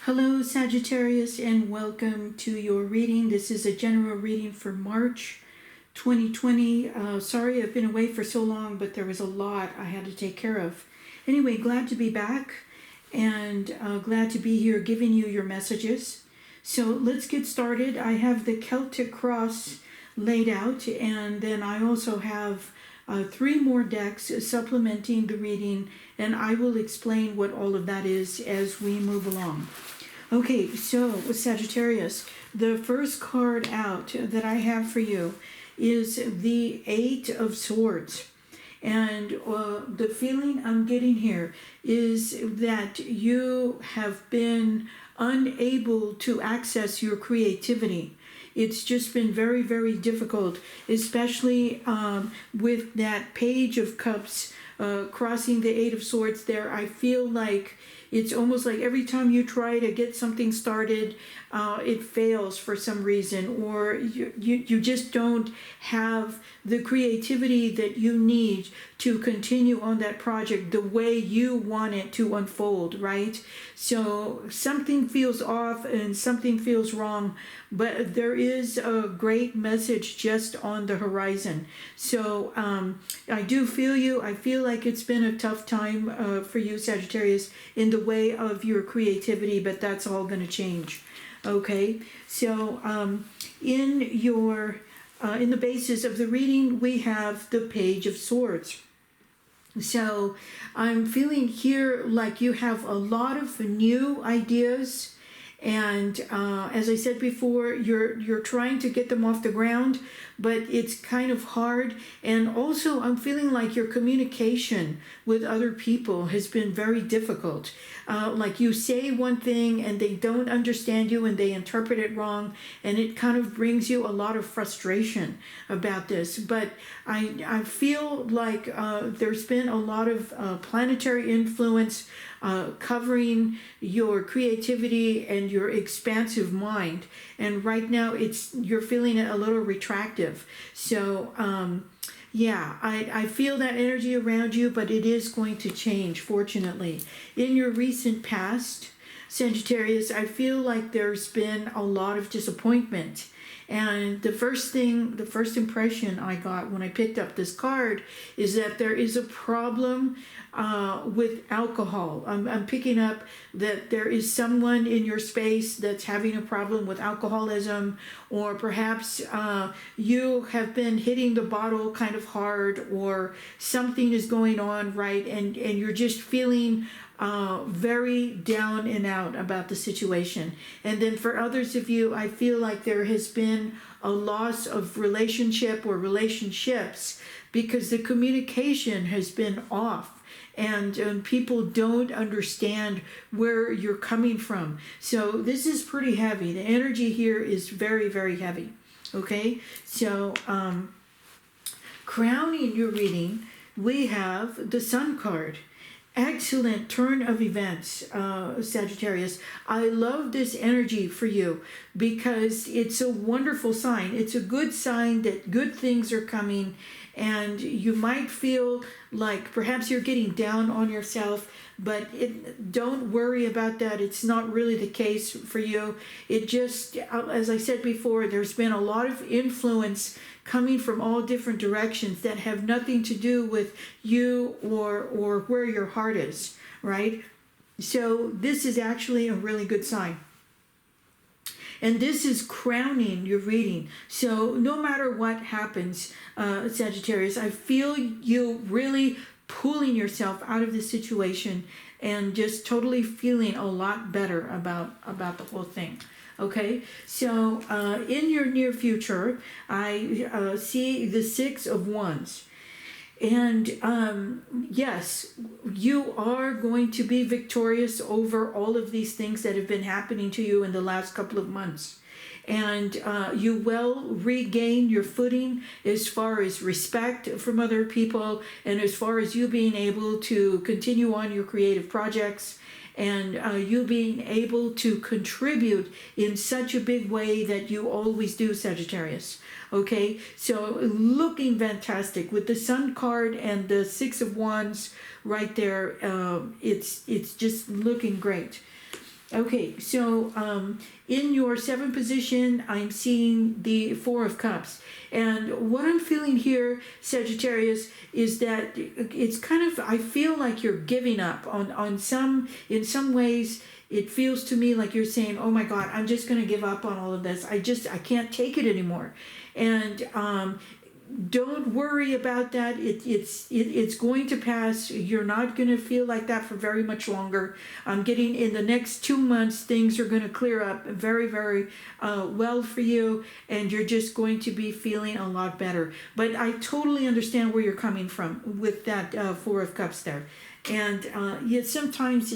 Hello, Sagittarius, and welcome to your reading. This is a general reading for March 2020. Sorry I've been away for so long, but there was a lot I had to take care of. Anyway, glad to be back and glad to be here giving you your messages. So let's get started. I have the Celtic Cross laid out, and then I also have 3 more decks supplementing the reading, and I will explain what all of that is as we move along. Okay, so Sagittarius, the first card out that I have for you is the 8 of Swords. And the feeling I'm getting here is that you have been unable to access your creativity. It's just been very, very difficult, especially with that Page of Cups crossing the 8 of Swords there. I feel like it's almost like every time you try to get something started, it fails for some reason, or you just don't have the creativity that you need to continue on that project the way you want it to unfold, right? So something feels off and something feels wrong, but there is a great message just on the horizon. So I do feel you. I feel like it's been a tough time for you, Sagittarius, in the way of your creativity, but that's all going to change. Okay, so in the basis of the reading, we have the Page of Swords. So I'm feeling here like you have a lot of new ideas, and as I said before, you're trying to get them off the ground, but it's kind of hard. And also I'm feeling like your communication with other people has been very difficult. Like you say one thing and they don't understand you and they interpret it wrong, and it kind of brings you a lot of frustration about this. But I feel like there's been a lot of planetary influence covering your creativity and your expansive mind, and right now you're feeling it a little retractive. So yeah, I feel that energy around you, but it is going to change, fortunately. In your recent past, Sagittarius, I feel like there's been a lot of disappointment. And the first impression I got when I picked up this card is that there is a problem with alcohol. I'm picking up that there is someone in your space that's having a problem with alcoholism, or perhaps you have been hitting the bottle kind of hard, or something is going on, right? And you're just feeling very down and out about the situation. And then for others of you, I feel like there has been a loss of relationship or relationships because the communication has been off, and people don't understand where you're coming from. So this is pretty heavy. The energy here is very, very heavy. Okay, so crowning your reading, we have the Sun card. Excellent turn of events, Sagittarius. I love this energy for you because it's a wonderful sign. It's a good sign that good things are coming, and you might feel like perhaps you're getting down on yourself, but don't worry about that. It's not really the case for you. It just, as I said before, there's been a lot of influence coming from all different directions that have nothing to do with you or where your heart is, right? So this is actually a really good sign. And this is crowning your reading. So no matter what happens, Sagittarius, I feel you really pulling yourself out of this situation and just totally feeling a lot better about the whole thing. Okay, so in your near future, I see the 6 of Wands. And yes, you are going to be victorious over all of these things that have been happening to you in the last couple of months. And you will regain your footing as far as respect from other people, and as far as you being able to continue on your creative projects, and you being able to contribute in such a big way that you always do, Sagittarius. Okay, so looking fantastic with the Sun card and the 6 of Wands right there. It's just looking great. Okay, so in your seventh position, I'm seeing the Four of Cups. And what I'm feeling here, Sagittarius, is that it's kind of, I feel like you're giving up on some, in some ways, it feels to me like you're saying, oh my God, I'm just going to give up on all of this. I can't take it anymore. And don't worry about that. It's going to pass. You're not going to feel like that for very much longer. I'm getting in the next 2 months, things are going to clear up very, very well for you, and you're just going to be feeling a lot better. But I totally understand where you're coming from with that Four of Cups there. And yet sometimes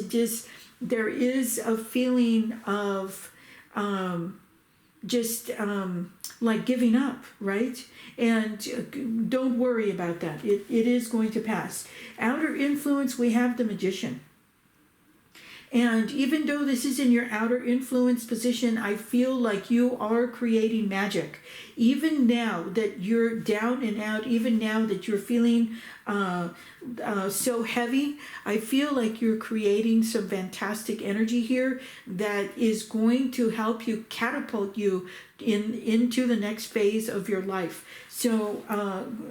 there is a feeling of just like giving up, right? And don't worry about that. It is going to pass. Outer influence, we have the Magician. And even though this is in your outer influence position, I feel like you are creating magic. Even now that you're down and out, even now that you're feeling so heavy, I feel like you're creating some fantastic energy here that is going to help you catapult you into the next phase of your life. So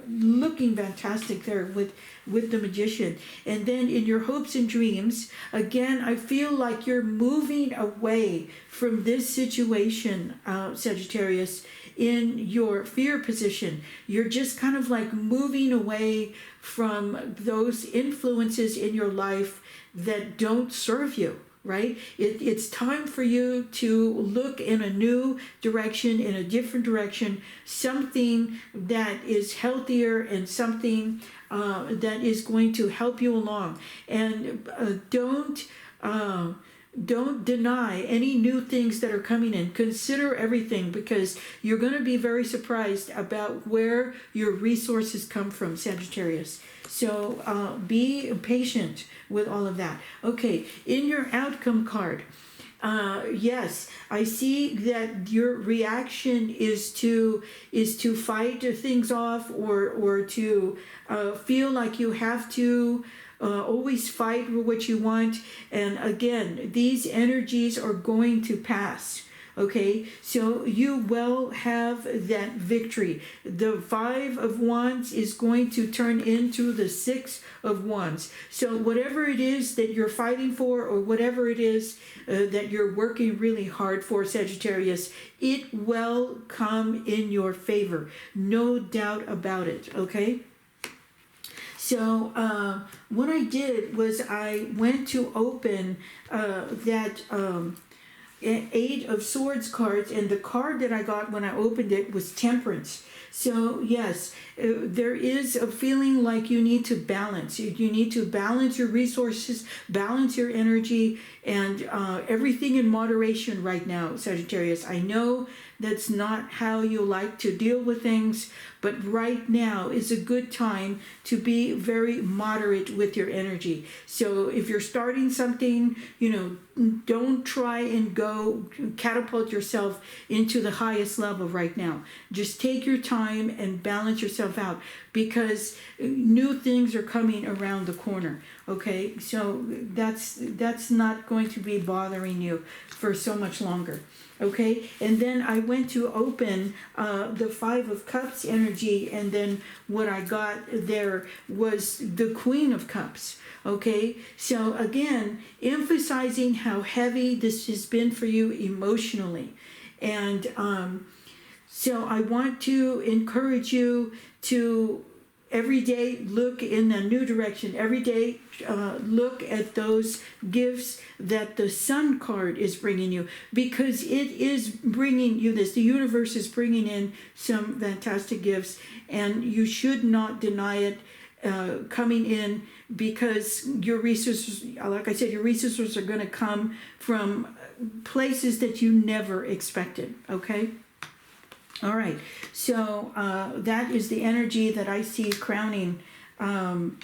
looking fantastic there with the Magician. And then in your hopes and dreams, again, I feel like you're moving away from this situation, Sagittarius, in your fear position. You're just kind of like moving away from those influences in your life that don't serve you. Right? It's time for you to look in a new direction, in a different direction, something that is healthier and something that is going to help you along. And don't deny any new things that are coming in. Consider everything, because you're going to be very surprised about where your resources come from, Sagittarius. So be patient with all of that. Okay, in your outcome card, yes, I see that your reaction is to fight things off, or to feel like you have to always fight for what you want. And again, these energies are going to pass. Okay, so you will have that victory. The Five of Wands is going to turn into the Six of Wands. So whatever it is that you're fighting for, or whatever it is that you're working really hard for, Sagittarius, it will come in your favor. No doubt about it, okay? So what I did was I went to open that Eight of Swords cards, and the card that I got when I opened it was Temperance. So yes, there is a feeling like you need to balance. You need to balance your resources, balance your energy, and everything in moderation right now, Sagittarius. I know that's not how you like to deal with things, but right now is a good time to be very moderate with your energy. So if you're starting something, don't try and go catapult yourself into the highest level right now. Just take your time and balance yourself out, because new things are coming around the corner. Okay, so that's not going to be bothering you for so much longer. Okay, and then I went to open the Five of Cups energy, and then what I got there was the Queen of Cups. Okay, so again, emphasizing how heavy this has been for you emotionally. And so I want to encourage you to every day look in a new direction. Every day look at those gifts that the Sun card is bringing you, because it is bringing you this. The universe is bringing in some fantastic gifts, and you should not deny it coming in, because your resources, like I said, your resources are going to come from places that you never expected. Okay? All right, so that is the energy that I see crowning opening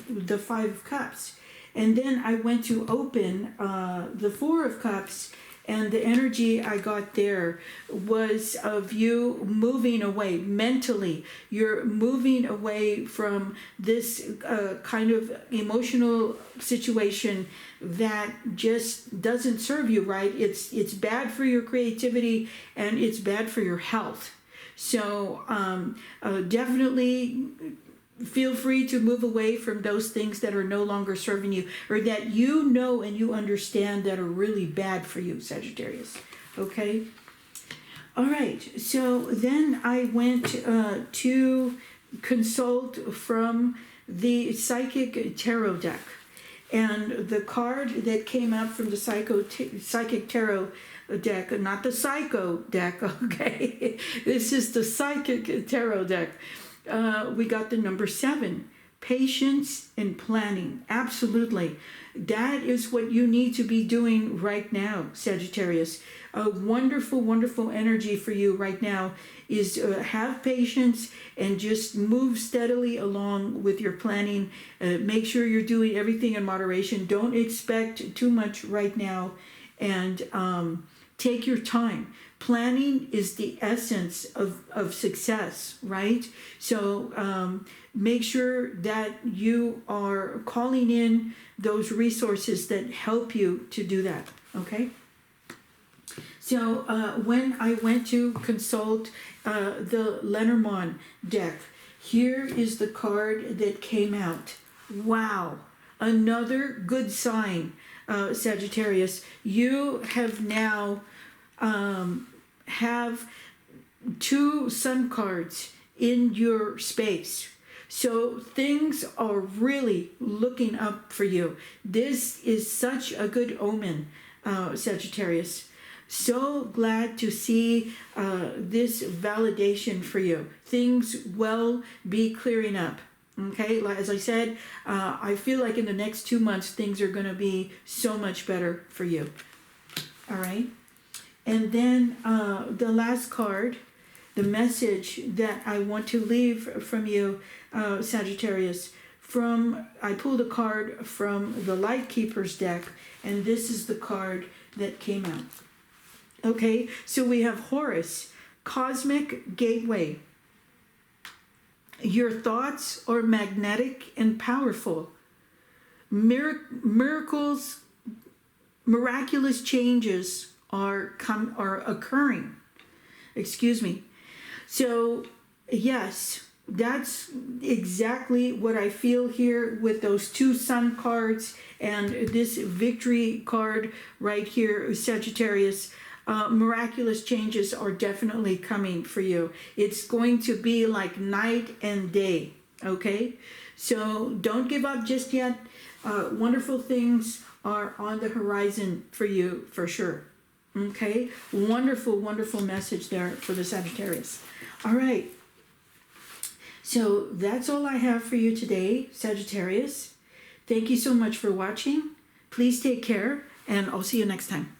the Five of Cups. And then I went to open the Four of Cups, And the energy I got there was of you moving away mentally. You're moving away from this kind of emotional situation that just doesn't serve you right. It's bad for your creativity and it's bad for your health. So definitely feel free to move away from those things that are no longer serving you, or that you know and you understand that are really bad for you, Sagittarius. Okay? All right. So then I went to consult from the Psychic Tarot deck. And the card that came out from the Psychic Tarot deck, not the Psycho deck, okay? This is the Psychic Tarot deck. We got the number 7, patience and planning. Absolutely. That is what you need to be doing right now, Sagittarius. A wonderful, wonderful energy for you right now is have patience and just move steadily along with your planning. Make sure you're doing everything in moderation. Don't expect too much right now, and take your time. Planning is the essence of success, right? So make sure that you are calling in those resources that help you to do that, okay? So when I went to consult the Lenormand deck, here is the card that came out. Wow, another good sign, Sagittarius. You have now have 2 sun cards in your space. So things are really looking up for you. This is such a good omen, Sagittarius. So glad to see this validation for you. Things will be clearing up. Okay, as I said, I feel like in the next 2 months, things are going to be so much better for you. All right. And then the last card, the message that I want to leave from you, Sagittarius, I pulled a card from the Light Keepers deck, and this is the card that came out. Okay, so we have Horus, Cosmic Gateway. Your thoughts are magnetic and powerful. Miracles, miraculous changes are occurring. Excuse me. So yes, that's exactly what I feel here with those 2 sun cards and this victory card right here, Sagittarius. Miraculous changes are definitely coming for you. It's going to be like night and day, okay? So don't give up just yet. Wonderful things are on the horizon for you for sure. Okay, wonderful, wonderful message there for the Sagittarius. All right, so that's all I have for you today, Sagittarius. Thank you so much for watching. Please take care, and I'll see you next time.